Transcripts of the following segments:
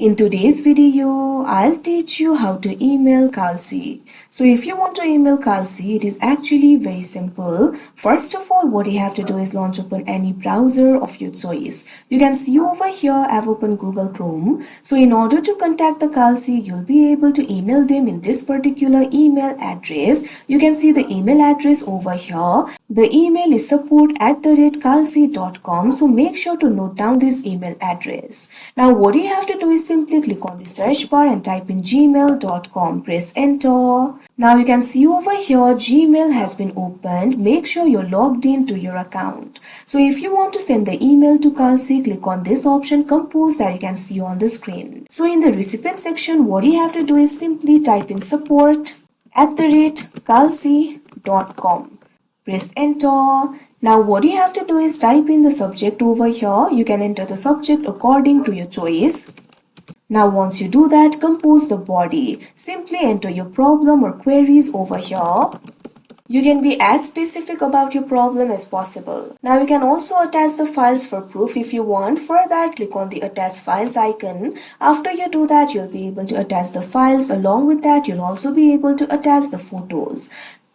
In today's video, I'll teach you how to email Kalshi. So if you want to email Kalshi, it is actually very simple. First of all, what you have to do is launch open any browser of your choice. You can see over here, I've opened Google Chrome. So in order to contact the Kalshi, you'll be able to email them in this particular email address. You can see the email address over here. The email is support@kalshi.com. So make sure to note down this email address. Now what you have to do is simply click on the search bar and type in gmail.com. Press enter. Now you can see over here Gmail has been opened. Make sure you're logged into your account. So if you want to send the email to Kalshi, click on this option compose that you can see on the screen. So in the recipient section, what you have to do is simply type in support@kalshi.com. Press enter. Now what you have to do is type in the subject over here. You can enter the subject according to your choice. Now once you do that, compose the body. Simply enter your problem or queries over here. You can be as specific about your problem as possible. Now you can also attach the files for proof if you want. For that, click on the attach files icon. After you do that, you'll be able to attach the files. Along with that, you'll also be able to attach the photos.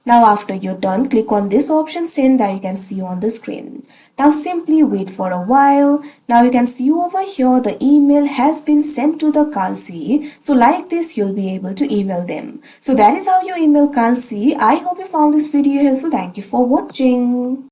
Now after you're done, click on this option send that you can see on the screen. Now simply wait for a while. Now you can see over here the email has been sent to the Kalshi. So like this you'll be able to email them. So that is how you email Kalshi. I hope you found this video helpful. Thank you for watching.